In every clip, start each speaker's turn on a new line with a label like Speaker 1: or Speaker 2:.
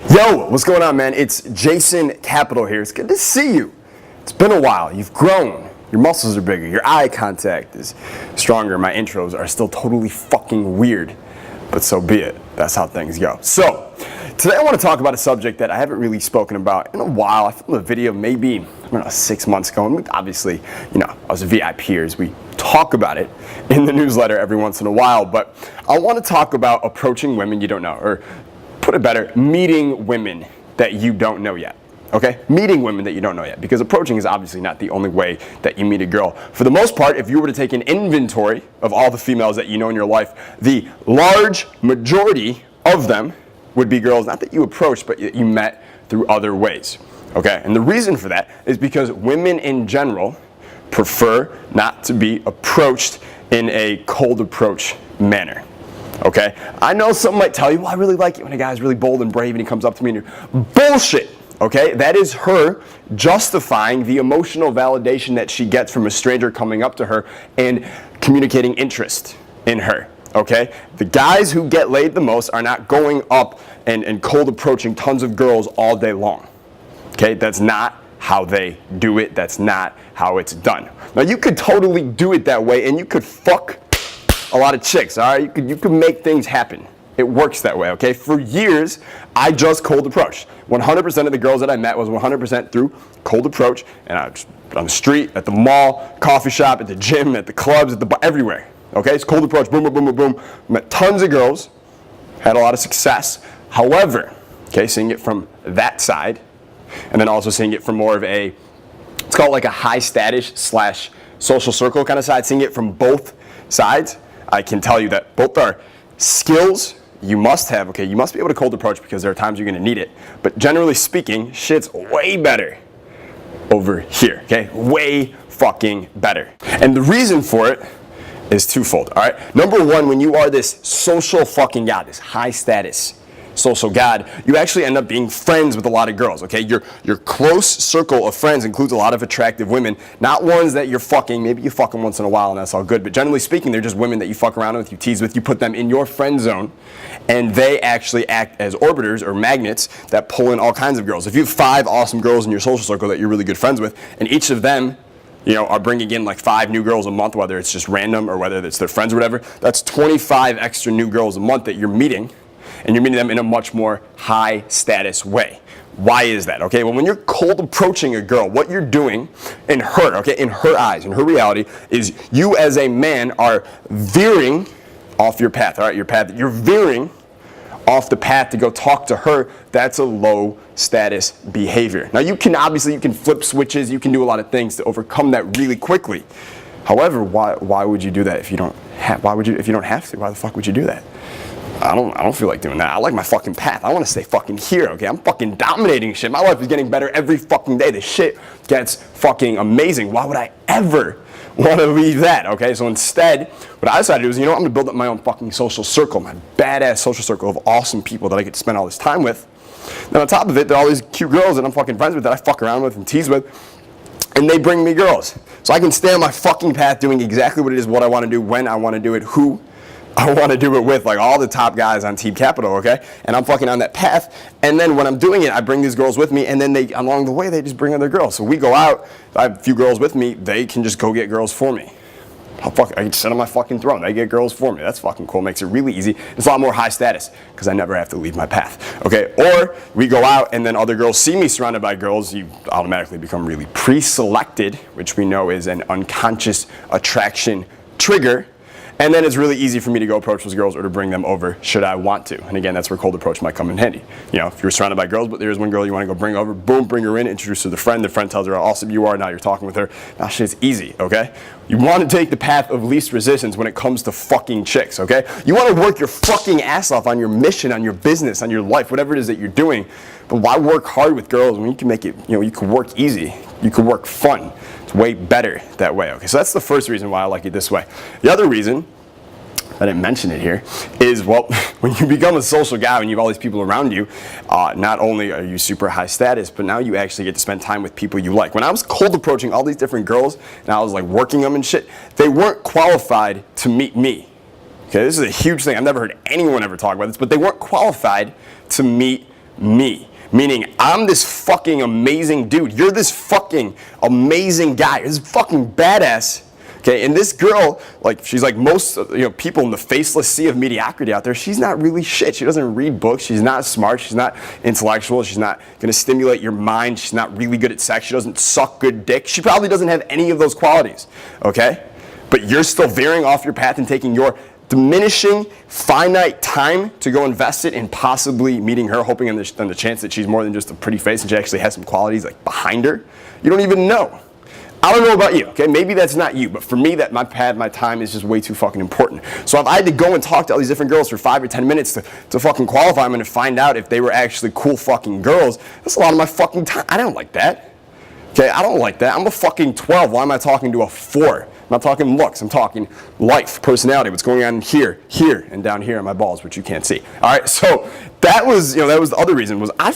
Speaker 1: Yo, what's going on, man? It's Jason Capital here. It's good to see you. It's been a while. You've grown. Your muscles are bigger. Your eye contact is stronger. My intros are still totally fucking weird, but so be it. That's how things go. So, today I want to talk about a subject that I haven't really spoken about in a while. I filmed a video maybe, 6 months ago, and obviously, us VIPers, we talk about it in the newsletter every once in a while, but I want to talk about approaching women you don't know, or put it better, meeting women that you don't know yet. Okay? Meeting women that you don't know yet. Because approaching is obviously not the only way that you meet a girl. For the most part, if you were to take an inventory of all the females that you know in your life, the large majority of them would be girls, not that you approached, but you met through other ways. Okay? And the reason for that is because women in general prefer not to be approached in a cold approach manner. Okay? I know some might tell you, well, I really like it when a guy's really bold and brave and he comes up to me and you're bullshit. Okay? That is her justifying the emotional validation that she gets from a stranger coming up to her and communicating interest in her. Okay? The guys who get laid the most are not going up and cold approaching tons of girls all day long. Okay? That's not how they do it. That's not how it's done. Now, you could totally do it that way and you could fuck a lot of chicks, all right? You could make things happen. It works that way, okay? For years, I just cold approached. 100% of the girls that I met was 100% through cold approach, and I was on the street, at the mall, coffee shop, at the gym, at the clubs, at the bar, everywhere, okay? It's cold approach, boom, boom, boom, boom, boom. Met tons of girls, had a lot of success. However, okay, seeing it from that side, and then also seeing it from more of a, it's called like a high status / social circle kind of side, seeing it from both sides, I can tell you that both are skills you must have. Okay, you must be able to cold approach because there are times you're going to need it. But generally speaking, shit's way better over here. Okay, way fucking better. And the reason for it is twofold. All right, number one, when you are this social fucking god, this high status social god, you actually end up being friends with a lot of girls, okay? Your close circle of friends includes a lot of attractive women, not ones that you're fucking, maybe you fuck them once in a while and that's all good, but generally speaking, they're just women that you fuck around with, you tease with, you put them in your friend zone, and they actually act as orbiters or magnets that pull in all kinds of girls. If you have 5 awesome girls in your social circle that you're really good friends with, and each of them are bringing in like 5 new girls a month, whether it's just random or whether it's their friends or whatever, that's 25 extra new girls a month that you're meeting, and you're meeting them in a much more high status way. Why is that? Okay, well, when you're cold approaching a girl, what you're doing in her, okay, in her eyes, in her reality, is you as a man are veering off your path, all right, your path, you're veering off the path to go talk to her. That's a low status behavior. Now, you can flip switches, you can do a lot of things to overcome that really quickly. However, why would you do that if you don't have, if you don't have to? Why the fuck would you do that? I don't feel like doing that. I like my fucking path. I want to stay fucking here, okay? I'm fucking dominating shit. My life is getting better every fucking day. The shit gets fucking amazing. Why would I ever want to leave that, okay? So instead, what I decided to do is, I'm going to build up my own fucking social circle, my badass social circle of awesome people that I get to spend all this time with. Then on top of it, there are all these cute girls that I'm fucking friends with that I fuck around with and tease with, and they bring me girls. So I can stay on my fucking path doing exactly what it is, what I want to do, when I want to do it, who I want to do it with, like all the top guys on Team Capital, okay? And I'm fucking on that path. And then when I'm doing it, I bring these girls with me, and then along the way, they just bring other girls. So we go out, if I have a few girls with me, they can just go get girls for me. I can sit on my fucking throne. They get girls for me. That's fucking cool. Makes it really easy. It's a lot more high status because I never have to leave my path, okay? Or we go out, and then other girls see me surrounded by girls. You automatically become really pre-selected, which we know is an unconscious attraction trigger. And then it's really easy for me to go approach those girls or to bring them over should I want to. And again, that's where cold approach might come in handy. If you're surrounded by girls, but there's one girl you want to go bring over, boom, bring her in, introduce her to the friend tells her how awesome you are, now you're talking with her. Now shit's easy, okay? You want to take the path of least resistance when it comes to fucking chicks, okay? You want to work your fucking ass off on your mission, on your business, on your life, whatever it is that you're doing. But why work hard with girls when you can make it, you can work easy, you can work fun. It's way better that way, okay? So that's the first reason why I like it this way. The other reason, I didn't mention it here, is, well, when you become a social guy and you have all these people around you, not only are you super high status, but now you actually get to spend time with people you like. When I was cold approaching all these different girls and I was like working them and shit, they weren't qualified to meet me. Okay, this is a huge thing. I've never heard anyone ever talk about this, but they weren't qualified to meet me. Meaning, I'm this fucking amazing dude. You're this fucking amazing guy. You're this fucking badass. Okay, and this girl, like, she's like most people in the faceless sea of mediocrity out there. She's not really shit. She doesn't read books. She's not smart. She's not intellectual. She's not going to stimulate your mind. She's not really good at sex. She doesn't suck good dick. She probably doesn't have any of those qualities. Okay, but you're still veering off your path and taking your diminishing, finite time to go invest it in possibly meeting her, hoping on the chance that she's more than just a pretty face and she actually has some qualities like behind her. You don't even know. I don't know about you, okay? Maybe that's not you, but for me, that my time is just way too fucking important. So if I had to go and talk to all these different girls for 5 or 10 minutes to fucking qualify them and to find out if they were actually cool fucking girls, that's a lot of my fucking time. I don't like that. Okay, I don't like that. I'm a fucking 12. Why am I talking to a 4? I'm not talking looks. I'm talking life, personality, what's going on here, and down here on my balls, which you can't see. All right, so that was the other reason was I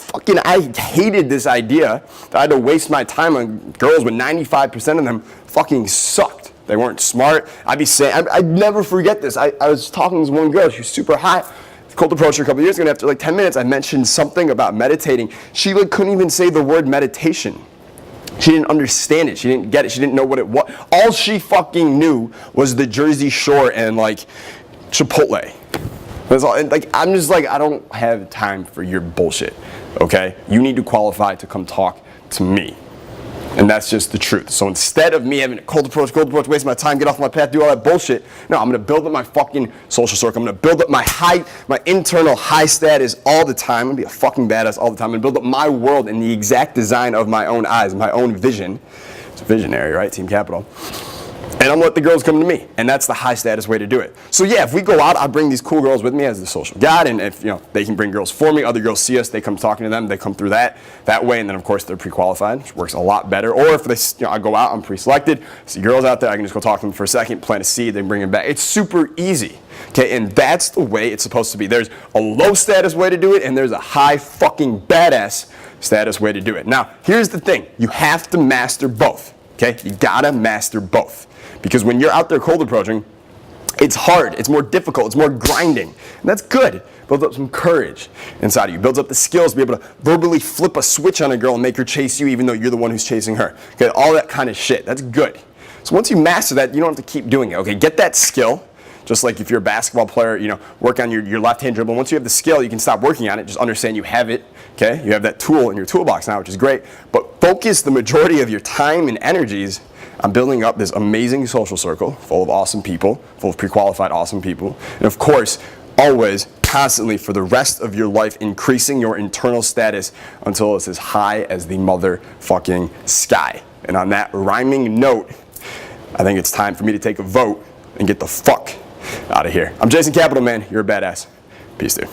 Speaker 1: hated this idea that I had to waste my time on girls when 95% of them fucking sucked. They weren't smart. I'd be saying, I'd never forget this. I was talking to this one girl. She was super hot. Cold approach her a couple years ago, and after like 10 minutes, I mentioned something about meditating. She couldn't even say the word meditation. She didn't understand it. She didn't get it. She didn't know what it was. All she fucking knew was the Jersey Shore and like Chipotle. That's all. And like I'm just like I don't have time for your bullshit. Okay? You need to qualify to come talk to me. And that's just the truth. So instead of me having a cold approach, waste my time, get off my path, do all that bullshit, no, I'm gonna build up my fucking social circle. I'm gonna build up my internal high status all the time. I'm gonna be a fucking badass all the time. I'm gonna build up my world in the exact design of my own eyes, my own vision. It's a visionary, right? Team Capital. And I'm gonna let the girls come to me. And that's the high status way to do it. So yeah, if we go out, I bring these cool girls with me as the social guide, and if they can bring girls for me, other girls see us, they come talking to them, they come through that way, and then of course they're pre-qualified, which works a lot better. Or if they, I go out, I'm pre-selected, see girls out there, I can just go talk to them for a second, plant a seed, then bring them back. It's super easy. Okay, and that's the way it's supposed to be. There's a low status way to do it, and there's a high fucking badass status way to do it. Now, here's the thing. You have to master both. Okay, you gotta master both. Because when you're out there cold approaching, it's hard, it's more difficult, it's more grinding. And that's good. Builds up some courage inside of you. Builds up the skills to be able to verbally flip a switch on a girl and make her chase you even though you're the one who's chasing her. Okay, all that kind of shit. That's good. So once you master that, you don't have to keep doing it. Okay, get that skill. Just like if you're a basketball player, work on your left-hand dribble. Once you have the skill, you can stop working on it. Just understand you have it, okay? You have that tool in your toolbox now, which is great. But focus the majority of your time and energies on building up this amazing social circle full of awesome people, full of pre-qualified awesome people. And of course, always, constantly, for the rest of your life, increasing your internal status until it's as high as the motherfucking sky. And on that rhyming note, I think it's time for me to take a vote and get the fuck out of here. I'm Jason Capital, man. You're a badass. Peace, dude.